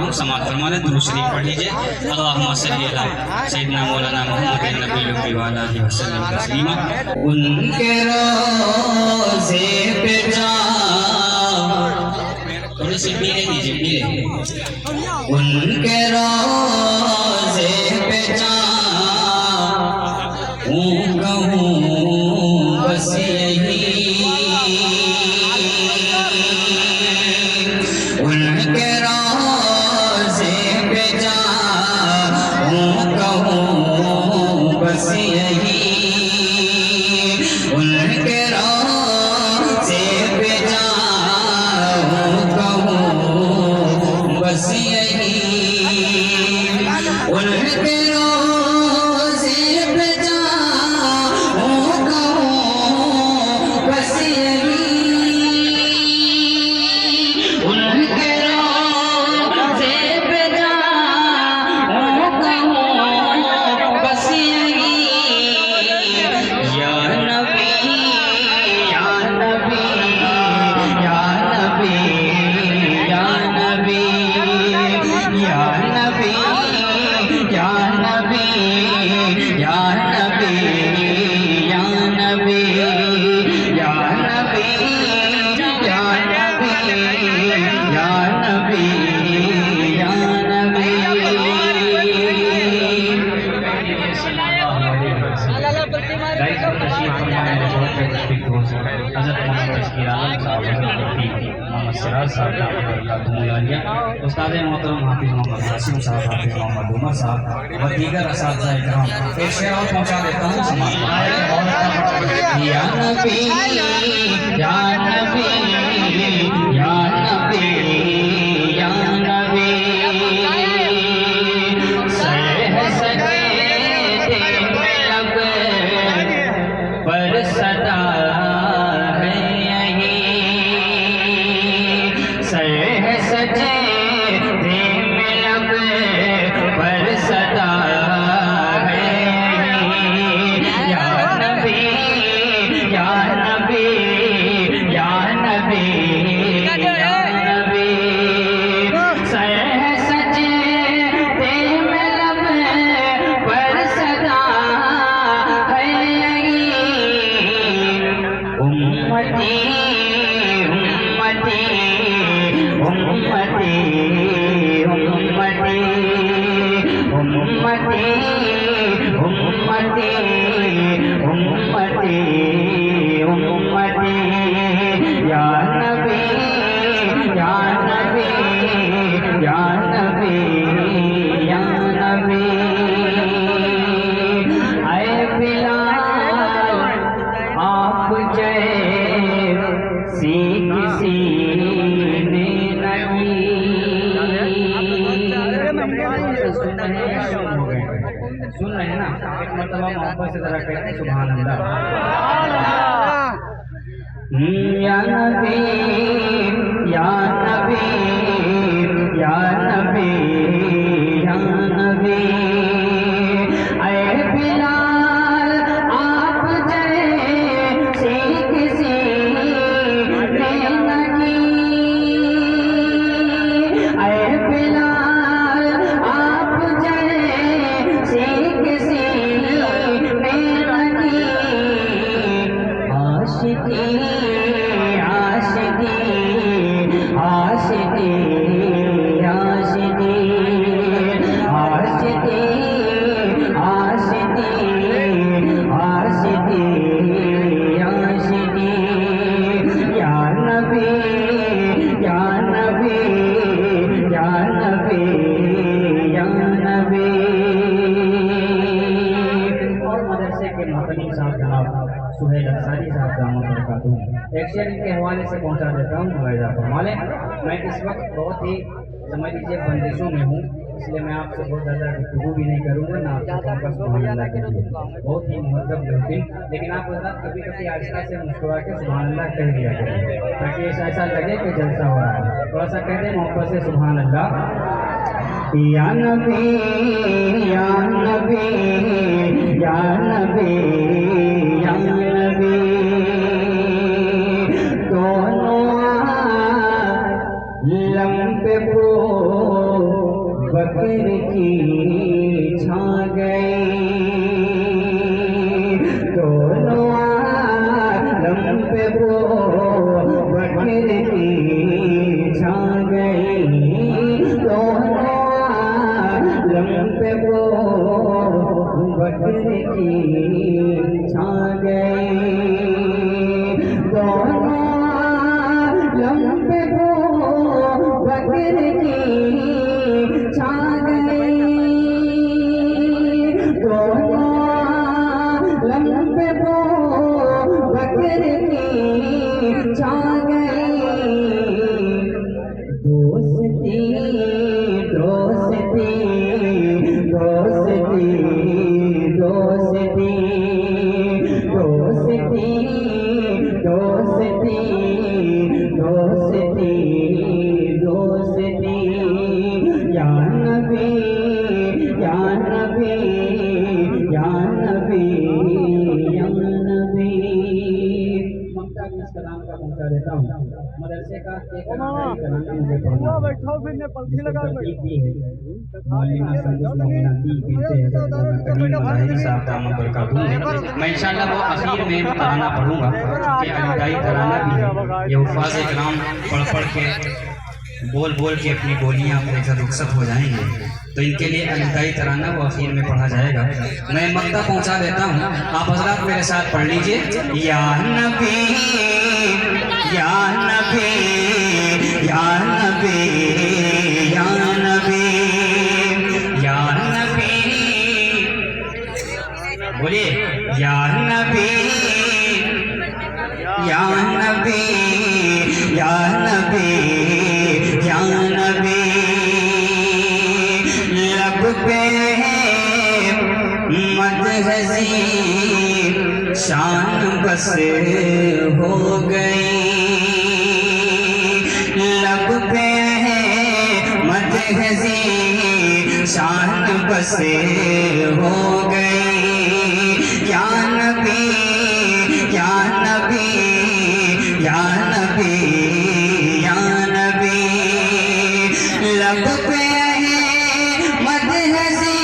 तमाम समाज फरमा लें। दुरूद शरीफ पढ़ लीजिए। अल्लाहुम्मा सल्ली अला सय्यिदना मौलाना मुहम्मद नबी व आलिहि वसल्लम तस्लीमा। उनके रोज़े पे जा थोड़ी सी पीले दीजिए, पीले। उनके रोज़े पे जा कहूँ बस यही, उनके रोज़े पे जा कहूँ बस यही, उनके रोज़े पे जा कहूँ बस यही, उनके उस्ताद मोहतरम हाफिज मोहम्मद हाशिम साहब, हाफिज मोहम्मद उमर साहब व दीगर असातिज़ा इकराम एक शेर और पहुंचा देता हूँ समाज में। या नबी या नबी या नबी या नबी, सह सजे लब पर सदा है यही, सह सजे सुन रहे हैं ना, एक मतलब मोहब्बत से जरा कहते हैं सुभान अल्लाह। या नबी या नबी या नबी या नबी, ऐ बिलाल आप जैसे किसी ने न की, ऐ बिलाल आप जैसे किसी ने न की, आशिकी आशिकी आशिकी आशिकी आशिकी आशिकी आशिकी आशिकी, या नबी या नबी या नबी या नबी। और मदरसे के मोहतरम साहब जनाब सुहेल अंसारी साहब दामों बरकातहू एक शेर इनके हवाले से पहुंचा देता हूँ। मुलाहिजा फरमालें, मैं इस वक्त बहुत ही समझ लीजिए बंदिशों में हूँ, इसलिए मैं आपसे बहुत ज़्यादा गुफ्तगू भी नहीं करूँगा ना आपसे कहूँगा सुभान अल्लाह के लिए, बहुत ही मुहज़्ज़ब बेहतरीन, लेकिन आप कभी कभी आहिस्ता से मुस्कुरा के सुभान अल्लाह कह दिया करें ताकि ऐसा लगे कि जलसा हो रहा है। थोड़ा सा कह दें मोहब्बत से सुभान अल्लाह। या नबी या नबी या नबी या नबी, दोनों लम्बे देता हूँ। मदरसे का एक तराना मुझे पढ़ना है, जिसको तरकीब दी है मौलाना संदूस मोमिनाती बिनते हज़रत मौलाना करीम मलाहिरी साहब दामद बरकातहू ने। मैं इंशाअल्लाह वो आखिर में तराना पढ़ूंगा कि अलीदाई तराना भी है। ये हुफ़ाज़ इकराम पढ़ के बोल बोल के अपनी बोलियाँ अपने रुखसत हो जाएंगे, तो इनके लिए अलीदाई तराना वो आखिर में पढ़ा जाएगा। मैं मक्ता पहुँचा देता हूँ, आप हज़रात मेरे साथ पढ़ लीजिए। या नबी या नबी या नबी या नबी या नबी, बोलिए या नबी या नबी या नबी या नबी। लब पे मदहज़ी शान बस हो गई, लब पे मदहज़ी शान बस हो गई। या नबी या नबी या नबी या नबी। लब पे मदहज़ी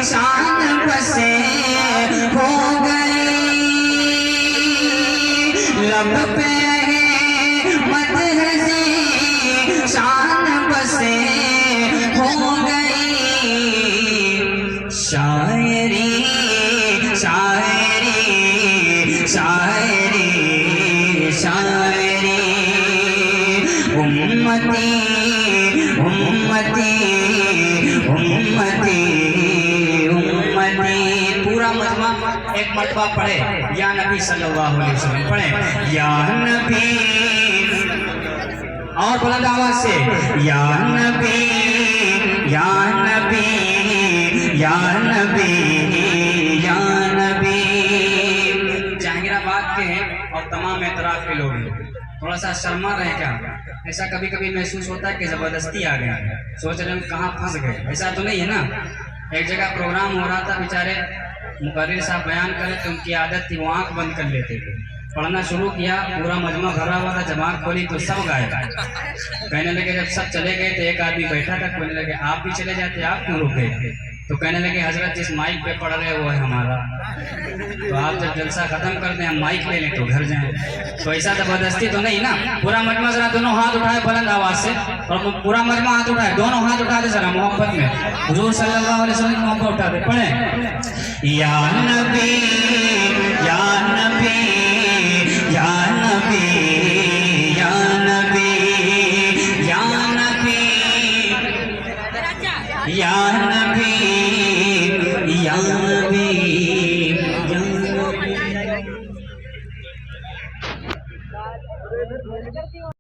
शान बस हो गई, लब पे मदहज़ी शान बस हो गई। शायरी शायरी शायरी शायरी, उम्मती उम्मती उम्मती उम्मती। पूरा मजमा एक मरतबा पढ़े, या नबी सल्लल्लाहु अलैहि वसल्लम पढ़े, या नबी, और बुलंद आवाज से या नबी या नबी या नबी या नबी। जहांगीराबाद के हैं और तमाम एतराफ के लोग हैं, थोड़ा सा शर्मा रहे क्या? ऐसा कभी कभी महसूस होता है कि जबरदस्ती आ गया, सोच रहे हम कहाँ फंस गए। ऐसा तो नहीं है ना। एक जगह प्रोग्राम हो रहा था, बेचारे मुकर्रिर साहब बयान करे तो उनकी आदत थी वो आँख बंद कर लेते थे। पढ़ना शुरू किया, पूरा मजमा भरा हुआ था, जब आँख खोली तो सब गायब। कहने लगे जब सब चले गए तो एक आदमी बैठा था, कहने लगे आप भी चले जाते, आप क्यों रुक गए? तो कहने लगे हजरत जिस माइक पे पढ़ रहे वो है हमारा, तो आप जब जलसा खत्म कर दें हम माइक ले लें तो घर जाएं। तो ऐसा जबरदस्ती तो नहीं ना। पूरा मजमा जरा दोनों हाथ उठाए बुलंद आवाज से, और पूरा मजमा हाथ उठाए, दोनों हाथ उठा दे जरा मोहब्बत में, हुजूर सल्लल्लाहु अलैहि वसल्लम मोहब्बत उठा दे, पढ़े या नबी या नबी या नबी या नबी या नबी या